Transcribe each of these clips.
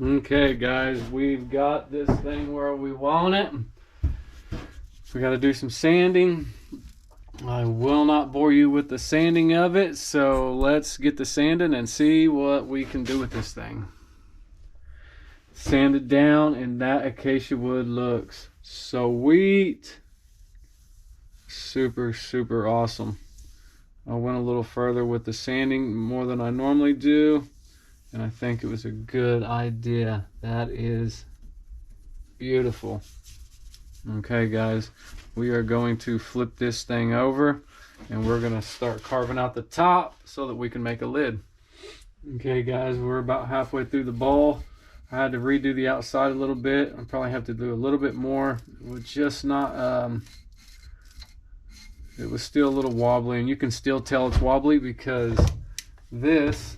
Okay guys, we've got this thing where we want it. We got to do some sanding. I will not bore you with the sanding of it, so let's get the sanding and see what we can do with this thing. Sand it down, and that acacia wood looks sweet. Super awesome. I went a little further with the sanding, more than I normally do, and I think it was a good idea. That is beautiful. Okay guys, we are going to flip this thing over and we're going to start carving out the top so that we can make a lid. Okay guys, we're about halfway through the bowl. I had to redo the outside a little bit. I probably have to do a little bit more. It was just not it was still a little wobbly, and you can still tell it's wobbly because this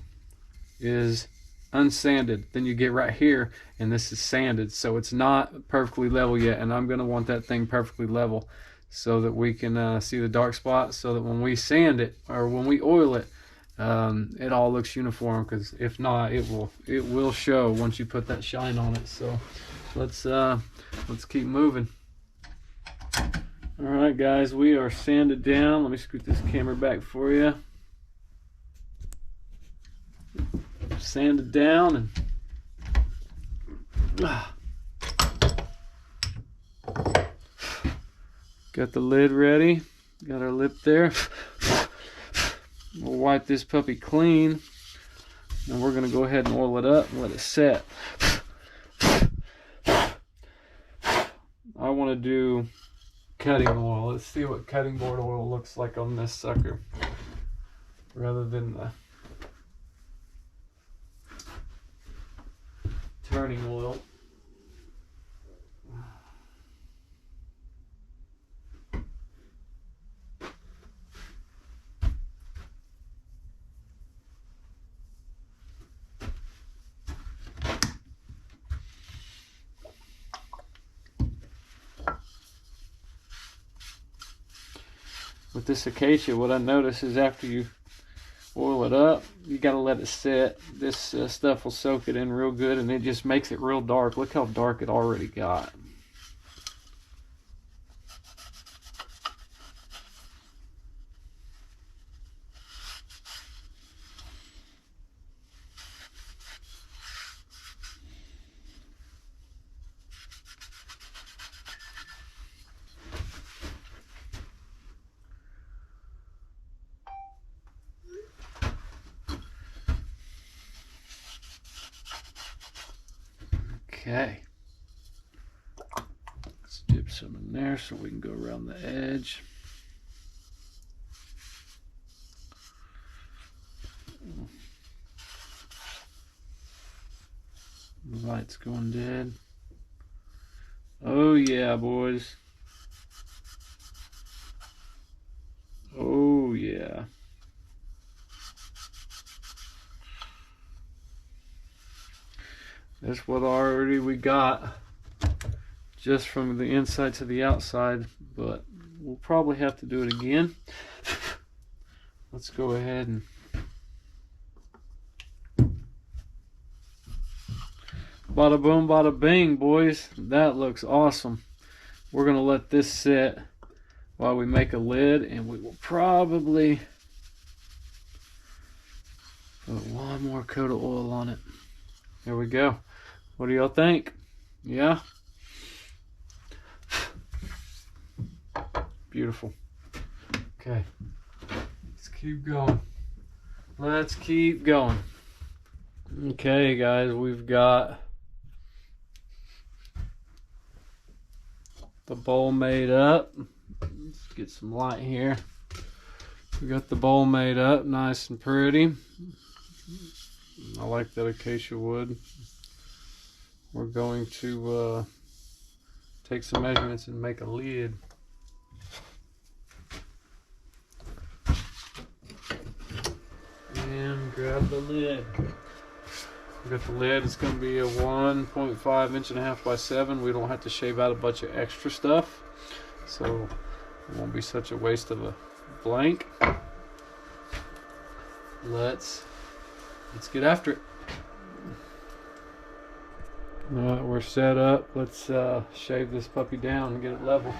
is unsanded. Then you get right here and this is sanded, so it's not perfectly level yet, and I'm going to want that thing perfectly level so that we can see the dark spots, so that when we sand it or when we oil it, it all looks uniform, because if not, it will show once you put that shine on it. So let's keep moving. All right guys, we are sanded down. Let me scoot this camera back for you. Sanded down, and got the lid ready. Got our lip there. We'll wipe this puppy clean, and we're gonna go ahead and oil it up and let it set. I want to do cutting oil. Let's see what cutting board oil looks like on this sucker, rather than the turning oil. With this acacia, what I notice is after you oil it up, you got to let it set. This stuff will soak it in real good, and it just makes it real dark. Look how dark it already got. Okay, let's dip some in there so we can go around the edge. The light's going dead. Oh yeah, boys. Oh yeah. That's what already we got, just from the inside to the outside, but we'll probably have to do it again. Let's go ahead and bada boom, bada bing, boys. That looks awesome. We're gonna let this sit while we make a lid, and we will probably put one more coat of oil on it. There we go. What do y'all think? Yeah? Beautiful. Okay. Let's keep going. Let's keep going. Okay, guys, we've got the bowl made up. Let's get some light here. We got the bowl made up nice and pretty. I like that acacia wood. We're going to take some measurements and make a lid. And grab the lid. We got the lid. It's going to be a 1.5 inch by 7. We don't have to shave out a bunch of extra stuff, so it won't be such a waste of a blank. Let's get after it. All right, we're set up. Let's shave this puppy down and get it level.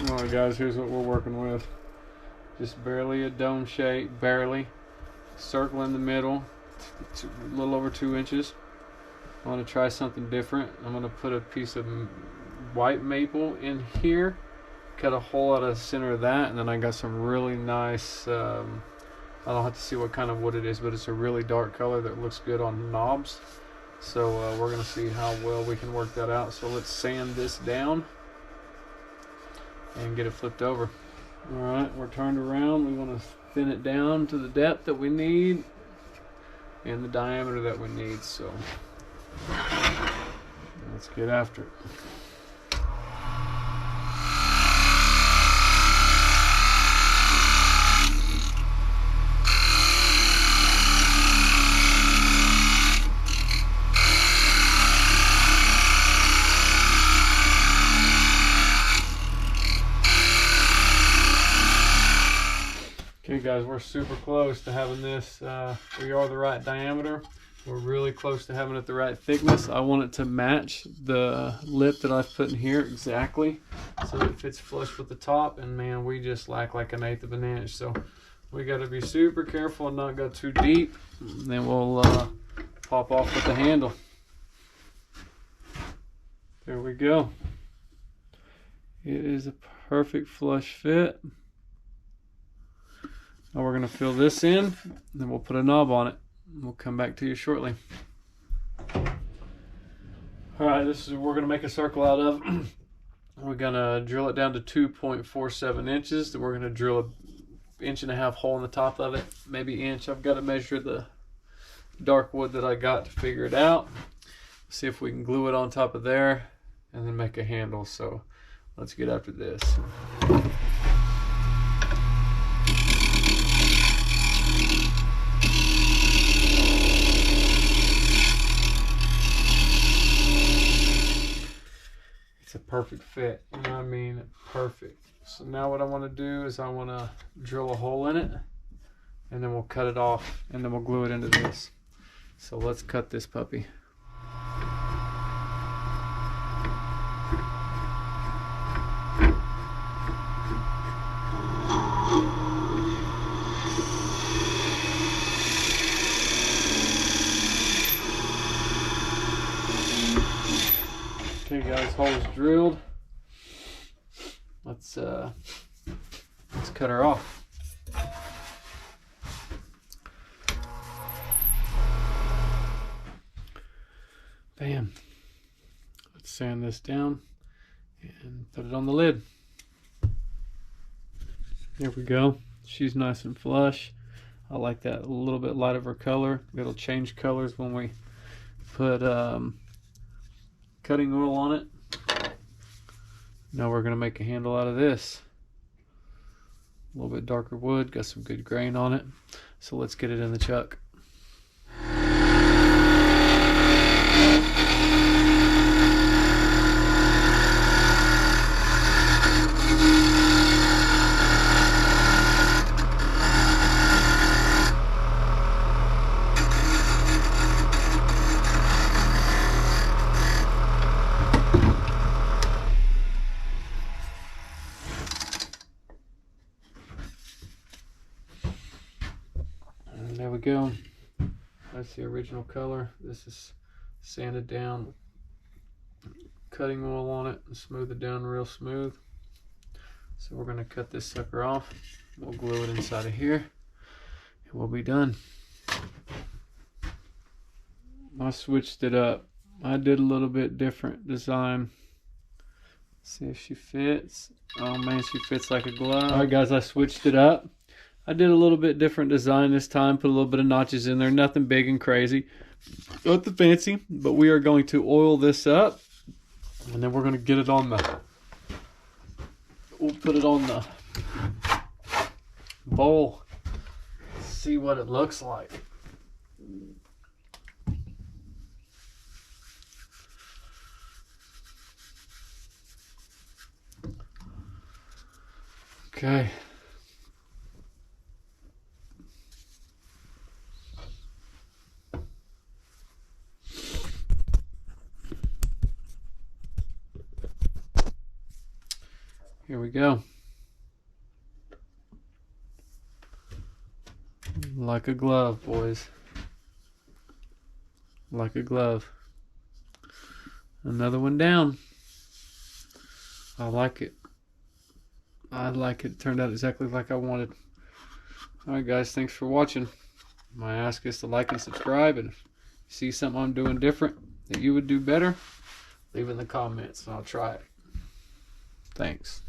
Alright guys, here's what we're working with. Just barely a dome shape, barely. Circle in the middle, a little over 2 inches. I want to try something different. I'm going to put a piece of white maple in here, cut a hole out of the center of that, and then I got some really nice, I don't have to see what kind of wood it is, but it's a really dark color that looks good on knobs. So we're going to see how well we can work that out. So let's sand this down and get it flipped over. Alright, we're turned around. We want to thin it down to the depth that we need and the diameter that we need. So let's get after it. Okay guys, we're super close to having this, we are the right diameter. We're really close to having it the right thickness. I want it to match the lip that I've put in here exactly, so it fits flush with the top, and man, we just lack like 1/8 of an inch. So we got to be super careful and not go too deep. And then we'll pop off with the handle. There we go. It is a perfect flush fit. Now we're going to fill this in, and then we'll put a knob on it. We'll come back to you shortly. Alright, this is what we're going to make a circle out of. We're going to drill it down to 2.47 inches. Then we're going to drill an 1.5 inch hole in the top of it, maybe inch. I've got to measure the dark wood that I got to figure it out. See if we can glue it on top of there and then make a handle. So let's get after this. It's a perfect fit, you know what I mean? Perfect. So now what I want to do is I want to drill a hole in it, and then we'll cut it off, and then we'll glue it into this. So let's cut this puppy. Okay guys, hole is drilled. Let's cut her off. Bam. Let's sand this down and put it on the lid. There we go. She's nice and flush. I like that a little bit light of her color. It'll change colors when we put cutting oil on it. Now we're going to make a handle out of this. A little bit darker wood, got some good grain on it. So let's get it in the chuck. There we go. That's the original color. This is sanded down, cutting oil on it, and smooth it down real smooth. So we're going to cut this sucker off. We'll glue it inside of here, and we'll be done. I switched it up. I did a little bit different design. See if she fits. Oh man, she fits like a glove. All right guys, I switched it up. I did a little bit different design this time, put a little bit of notches in there, nothing big and crazy, nothing fancy, but we are going to oil this up, and then we're going to get it on the, we'll put it on the bowl, see what it looks like. Okay. Here we go. Like a glove, boys. Like a glove. Another one down. I like it. I like it. It turned out exactly like I wanted. Alright guys, thanks for watching. My ask is to like and subscribe, and if you see something I'm doing different that you would do better, leave it in the comments and I'll try it. Thanks.